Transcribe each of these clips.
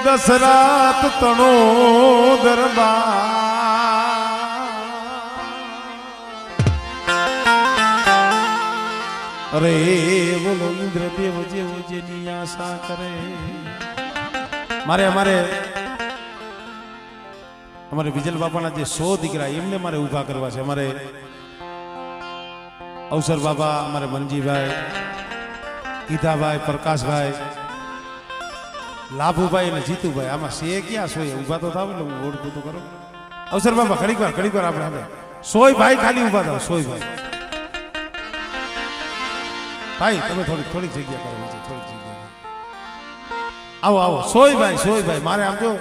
દશરાત તણો દરબાર અરે બોલો ઇન્દ્રદેવ જેવો જેની આશા કરે અમારે વિજલ બાપાના જે 100 દીકરા એમને મારે ઊભા કરવા છે. અમારે અવસર બાબા, અમારે મનજીભાઈ, ગીતાભાઈ, પ્રકાશભાઈ, લાભુભાઈ અને જીતુભાઈ, આમાં છે ક્યાં સોય ઊભા તો થાવ ને હું ઓળખું તો કરો. અવસર બાબા ઘડીક વાર આપણે સોય ભાઈ ખાલી ઊભા થાવ. સોય ભાઈ તમે થોડીક જગ્યા કરો, થોડીક જગ્યા આવો. સોય ભાઈ મારે આમ જો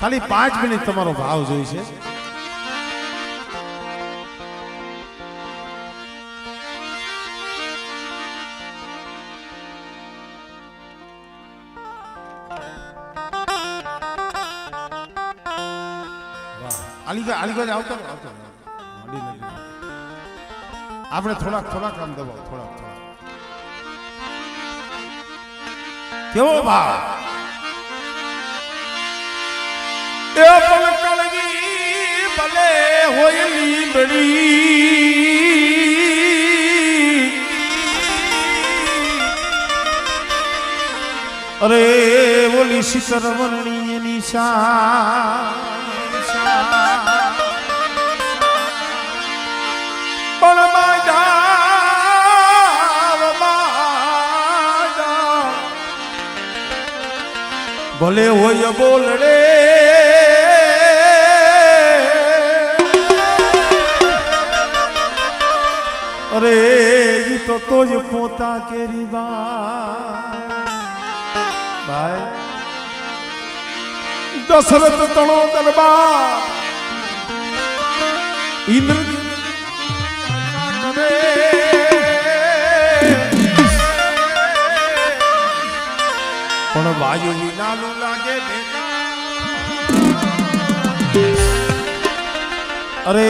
ખાલી 5 મિનિટ તમારો ભાવ જોઈ છે. આલી આવતો આપણે થોડાક કામ દબાવ થોડાક કેવો ભાવ એ પલકણવી ભલે હોય લીંબડી અરે ઓલી શિખર વર્ણી એની ભલે હોય બોલ રે અરે ઈ તો જ પોતા કેરી ભાઈ દશરથ તણો દરબાર ઇન્દ્ર પણ વાયુ વિનાનું લાગે અરે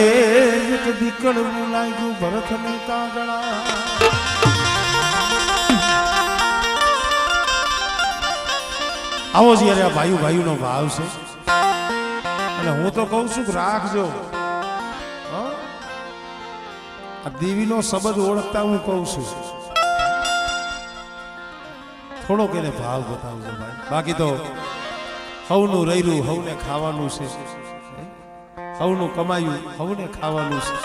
એક દીકડનું લાગ્યું ભરત ને કાગડા આવો જ યાર આ ભાઈઓ નો ભાવ છે અને હું તો કહું છું કે રાખજો આ દેવીનો શબ્દ ઓળખતા હું કહું છું થોડોક એને ભાવ બતાવજો ભાઈ. બાકી તો હવનું રહ્યું હવને ખાવાનું છે, હવનું કમાયું હવને ખાવાનું છે.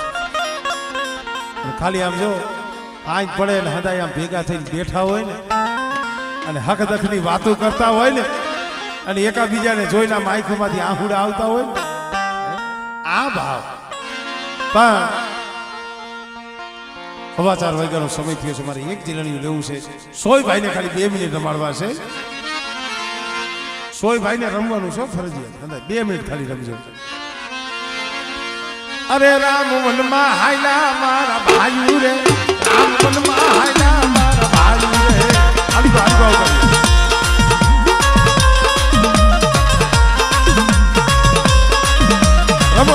ખાલી આમ જો આંખ પડે ને હદાય આમ ભેગા થઈને બેઠા હોય ને અને હક દખની વાતો કરતા હોય ને અને એકાબીજાને જોઈને આમ આંખોમાંથી આહુડા આવતા હોય ને આ ભાવ. પણ 4:15 વાગ્યાનો સમય થયો છે. મારે એક જીલણિયું લેવું છે. સોયભાઈને ખાલી 2 મિનિટ રમાડવા છે. સોયભાઈને રમવાનું છે ફરજિયાત. 2 મિનિટ ખાલી રમજો. અરે રામ વનમાં હાયલા મારા ભાઈ રે, રામ વનમાં હાયલા મારા ભાઈ રે. આલી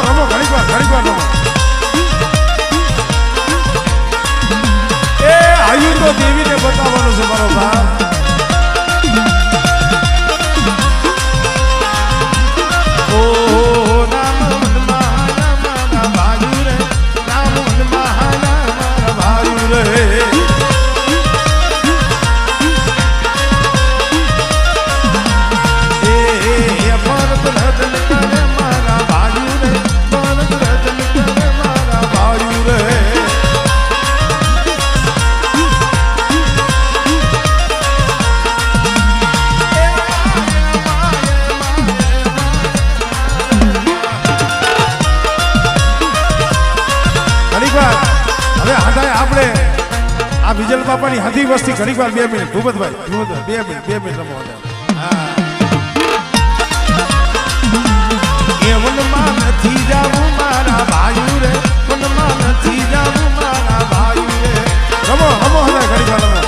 રમો ઘણી વાર રમો. આયુ તો દેવીને બતાવવાનું છે મારો ભાવ. ઓ રામ વનમાં મારા ભાઈ રે, રામ વનમાં મારા ભાઈ રે. એ ભરત રતન કરે મારા ભાઈ રે, ભરત રતન કરે મારા ભાઈ રે. આપણે આ વિજલ બાપાની હાથી વસ્તી ઘણી વાર 2 મિનિટ ભૂપતભાઈ 2 મિનિટ રમો. એ વનમાં નથી જાવું મારા ભાઈ રે, વનમાં નથી જાવું મારા ભાઈ રે. રમો હતા ઘણી વાર રમો.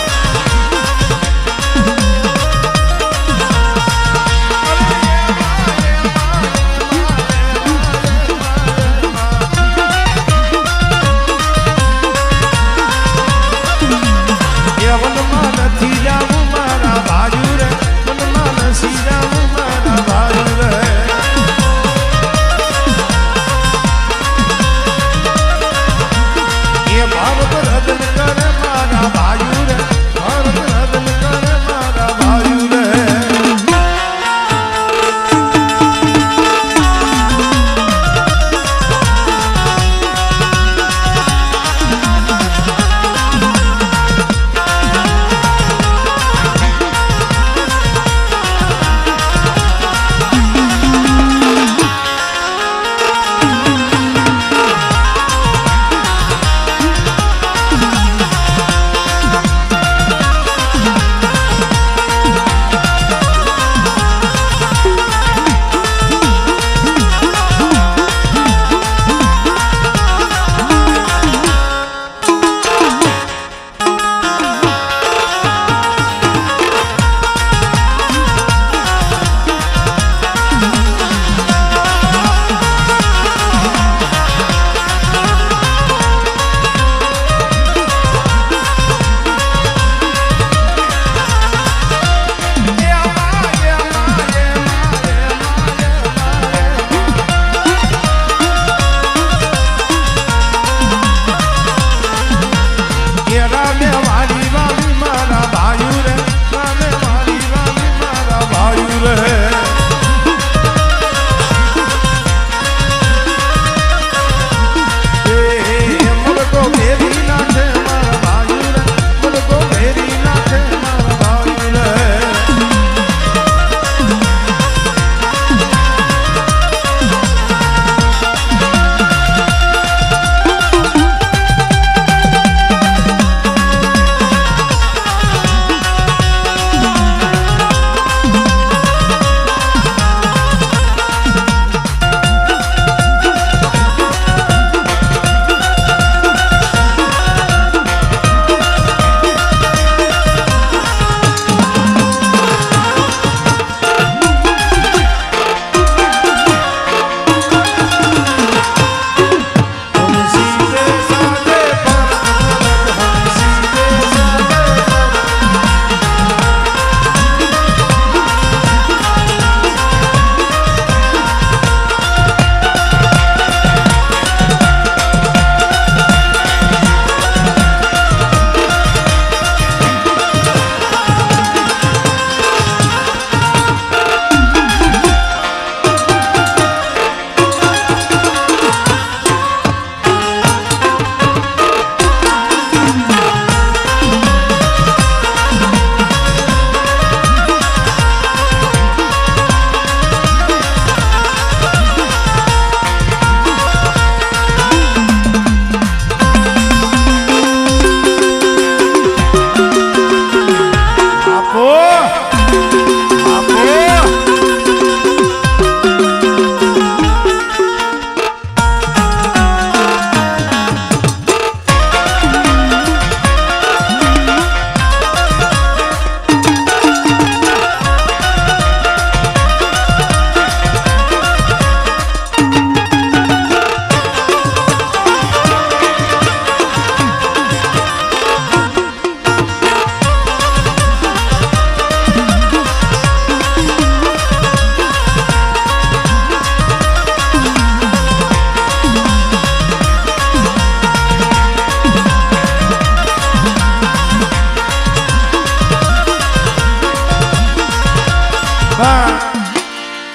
વનમાં નથી જાવું મારા ભાઈ રે,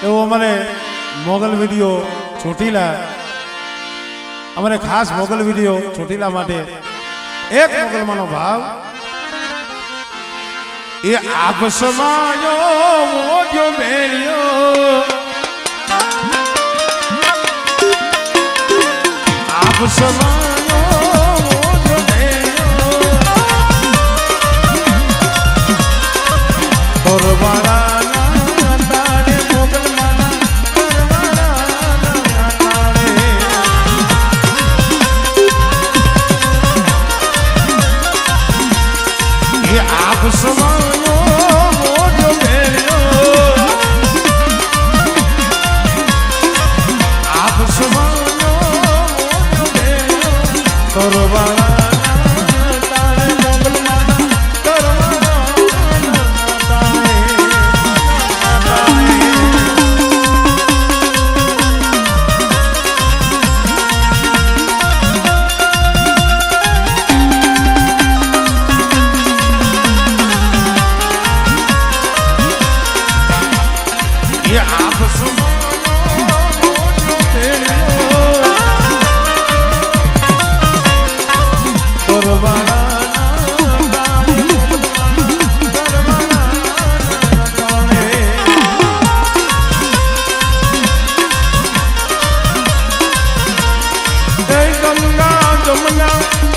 એવો અમારે મોગલ વિડીયો ચોટીલા અમારે ખાસ મોગલ વિડીયો ચોટીલા માટે એક મોગલમાંનો ભાવ એ આપ સમાયો મોજો બેરિયો આપ સમાયો મોજો બેરિયો તોરવાડા आप समायो मोजो बेरियो आप समायो मोजो बेरियो तोरवाड़ा तारे मोगल माना तोरवाड़ा तारे ये आप समायो मोजो बेरियो तोरवाड़ा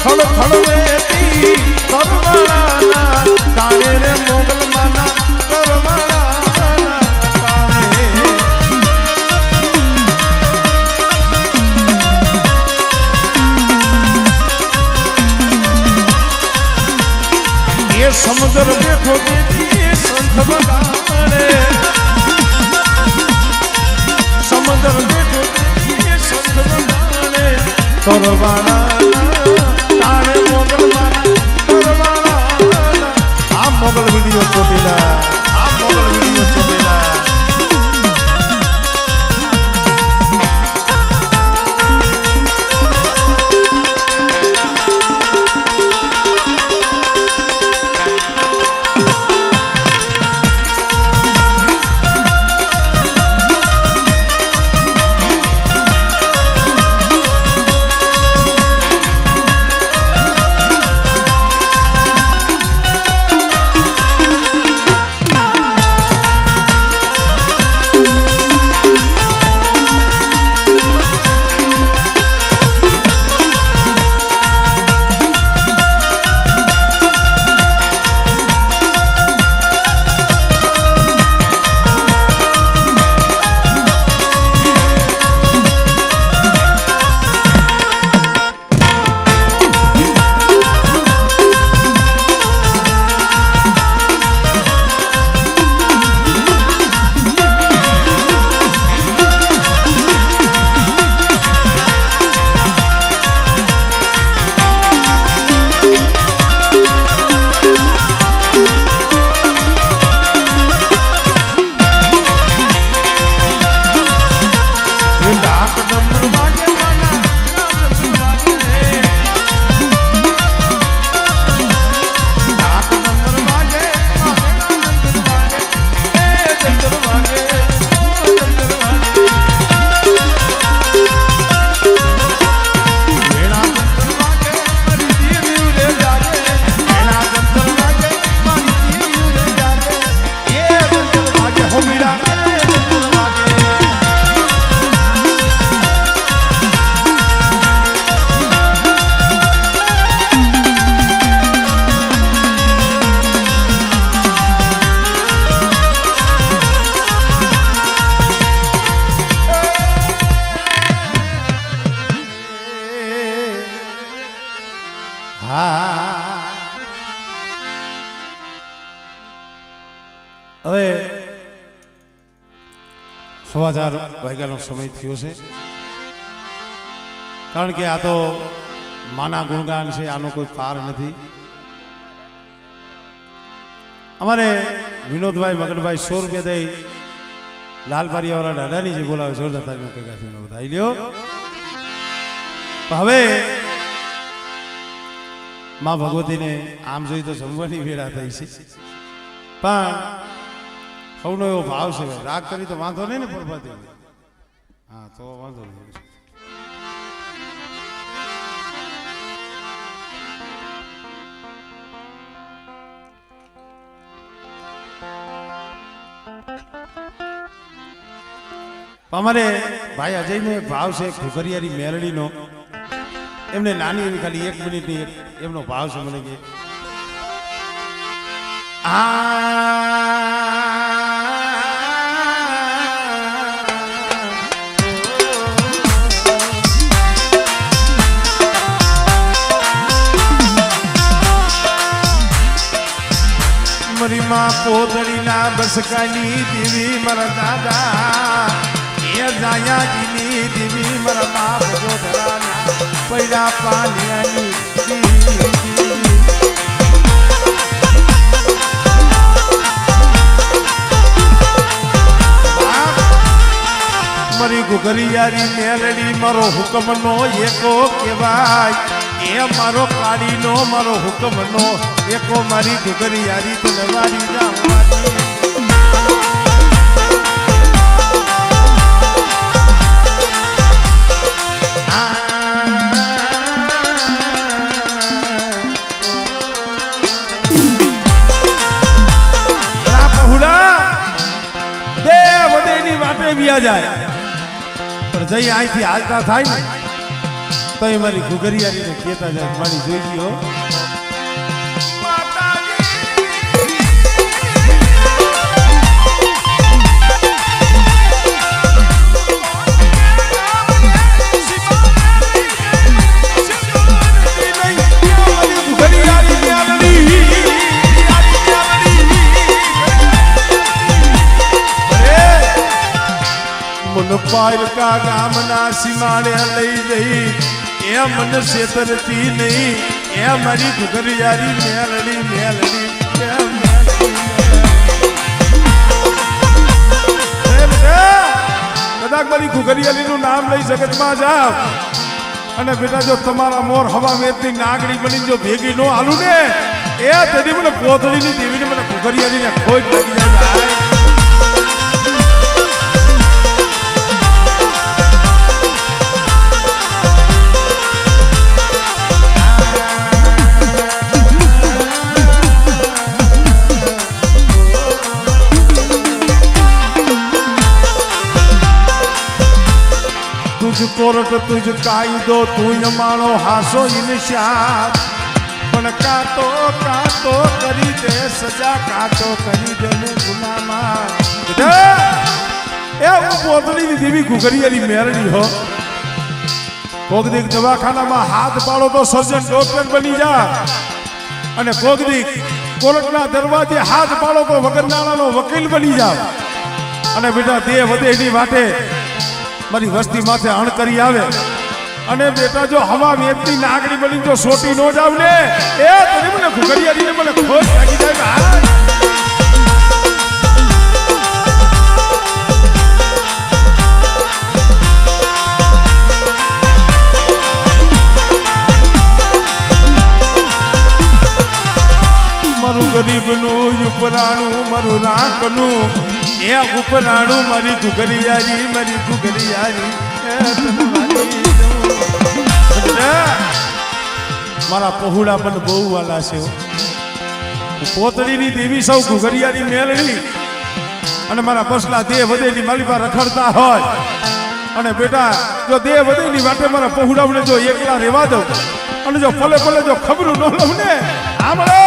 थड़ थड़ वेती तोरवाड़ा तारे रे मोगल माना तोरवाड़ा ये समुद्र देखो दीदी संत बगाड़े समुद्र देखो दीदी संत बगाड़े तोरवाड़ा तारे मोगल माना तोरवाड़ा आप मोगल वीडियो चोटीला आप मोगल वीडियो चोटीला હવે 4:15 વાગ્યાનો સમય થયો છે કારણ કે આ તો માના ગુણગાન છે આનો કોઈ પાર નથી અમારે વિનોદભાઈ મગનભાઈ 100 રૂપિયા દઈ લાલપારિયાવાળા દાદાની જે બોલાવે જોરદાર તારીનો ભેગા થઈને બધાઈ લ્યો હવે માં ભગવતીને આમ જોઈ તો જમવાની વેળા થઈ છે પણ સૌનો એવો ભાવ છે રાગ કરી તો વાંધો નહીં ને પ્રભાતી હા તો વાંધો નહીં અમારે ભાઈ અજયને ભાવ છે ઘુઘરિયારી મેલડીનો એમને નાની એવી ખાલી 1 મિનિટની એમનો ભાવ છે મને કે મારી માં પોતળીના બસકાની દેવી મારા દાદા જાયાજીની દેવી મારા બાપ જોધરાના પૈડા પાલિયાની મારી ઘુઘરિયારી મેલડી મારો હુકમનો એકો કહેવાય એ મારો કાળીનો મારો હુકમનો એકો મારી ઘુઘરિયારી તલવારી જાવાની જાય પણ જઈ અહીંથી હાલતા થાય ને તો એ મારી ઘુઘરિયારીને કહેતા જાય મારી જોઈ ગયો પાયકા ગામના સીમાડે લઈ જઈ એ મન છેતરતી નહીં એ મારી ઘુઘરિયારી મેલડી મેલડી કદાચ મારી ઘુઘરિયારીનું નામ લઈ જગતમાં જાવ અને બેટા જો તમારા મોર હવા વેતની નાગડી બની જો ભેગી નો હાલું ને એ તેની મને પોતળીની દેવીને મને ઘુઘરિયારીને ખોજ લાગી જાય तुझ कोर्ट तुझ कायदो तुझ मानो हासो इनशाद पण कातो करी दे सजा कातो करी दे गुनामा ए पोतली ની દેવી ઘુઘરિયારી મેલડી હો કોક દીક દવાખાનામાં હાથ પાડો તો સર્જન ડોક્ટર બની જા અને કોક દીક કોર્ટના દરવાજે હાથ પાડો તો વગર નાણાનો વકીલ બની જા અને બેટા દેહ વધેની વાટે મારી વસ્તી માથે અણ કરી આવે અને બેટા જો હવા વેતની નાગડી બની જો સોટી નો જાવ ને એ તને મને ઘુઘરિયારીને મને ખોજ લાગી જાય મારું ગરીબનું ઉપરાણું મારું રાખનું એ ઉપરાણું મારી ઘુઘરિયારી મારી ઘુઘરિયારી મારા પહોળા પણ બહુ વાલા છે પોતળીની દેવી સૌ ઘુઘરિયારી મેલડી અને મારા બસલા દેહ વધેની મારી પાસે રખડતા હોય અને બેટા જો દેહ વધેની વાટે મારા પહોળાઓને જો એકલા રહેવા દઉં અને જો ફલે ફલે જો ખબરું ન લઉં ને આમળે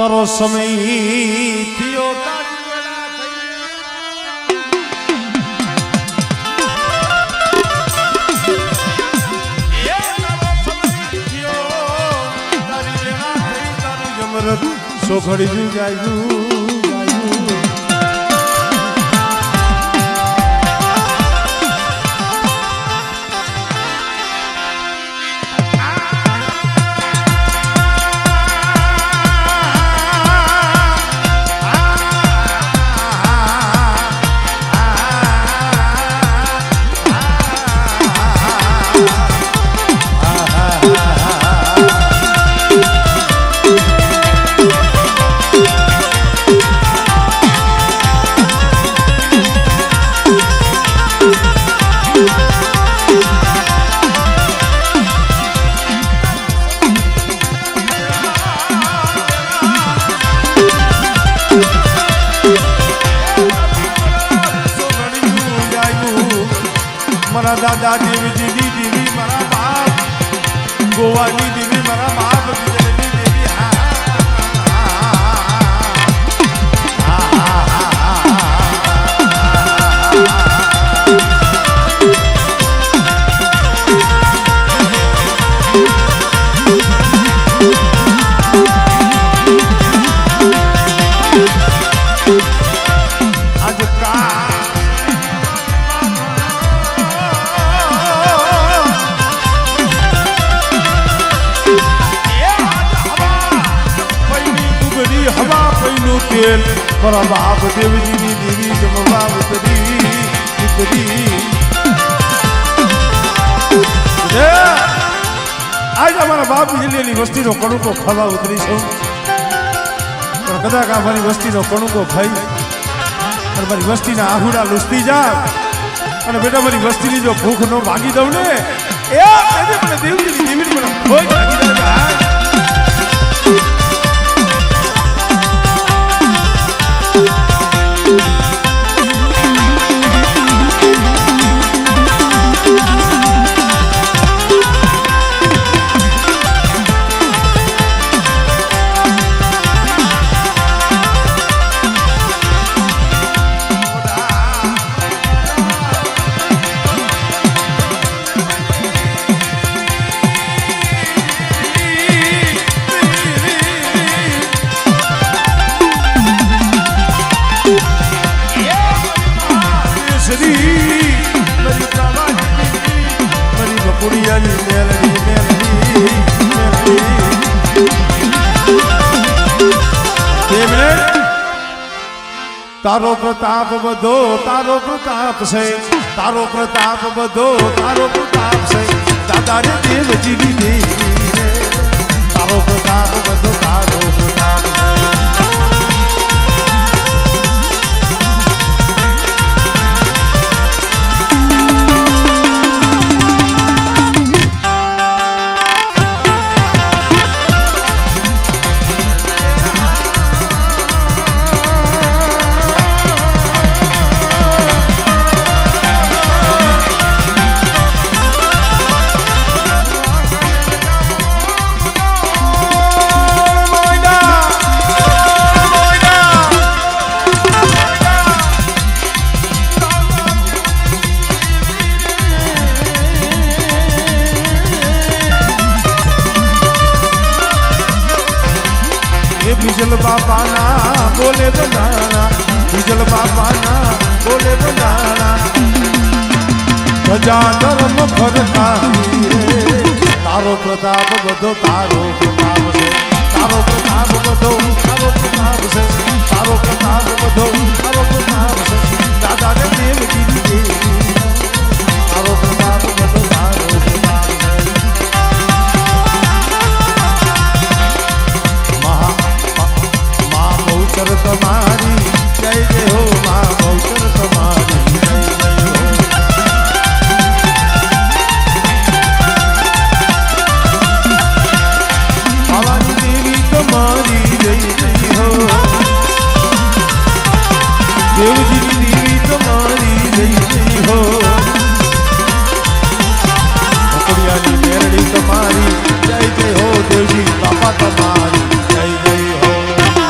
તારો સમય થયો તારી વેળા થઈ તારો સમય થયો તારી વેળા થઈ તારું જમરત સોખડી જુ ગાયું દાદા દેવજી દેવી મારા બાપ ગોવાની દેવી મારા બાપ દેવી આજ કા તેલ મારા બાપ દેવજીની દેવી જમવા ઉતરી આજ અમારા બાપ જિલ્લાની વસ્તીનો કણુકો ખાવા ઉતરી છું પણ કદાચ અમારી વસ્તીનો કણુકો ખાઈ અને મારી વસ્તીના આહુડા લૂસતી જાય અને બેટા મારી વસ્તીની જો ભૂખ ન ભાગી દઉં ને એ મને દેવજીની દેવીની મને ભોજ ભાગી જાય તારો પ્રતાપ બધો તારો પ્રતાપ છે તારો પ્રતાપ બધો તારો પ્રતાપ છે દાદા રે દેવજી દેવી તારો પ્રતાપ બધો તારો પ્રતાપ બીજલ બાપાના બોલે બનાના બીજલ બાપાના બોલે બનાના ધજા ધર્મ ફરતા તારો પ્રતાપ બધો તારો પ્રતાપ છે તારો પ્રતાપ બધો તારો પ્રતાપ છે તારો પ્રતાપ બધો તારો પ્રતાપ છે દાદા રે દેવજી દેવી તારો પ્રતાપ બધો તારો પ્રતાપ છે તમારી જય જય હો મા બહુચર તમારી જય જય હો ભવાની દેવી તમારી જય જય હો દેવજીની દેવી તમારી જય જય હો પકડિયાની મેરડી તમારી જય જય હો દેવજી બાપા તમારી જય જય હો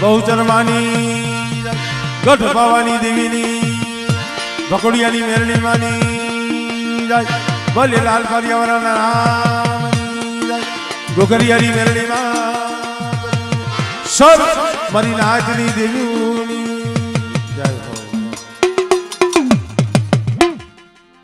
બહુચર માની ગઢ બાવાની દેવીની બકોડિયાની મેરણી માની જાય ભલે લાલ પરિયાવરના નામની જાય ગોગરિયાની મેરણીમાં સર મારી નાચની દેવીની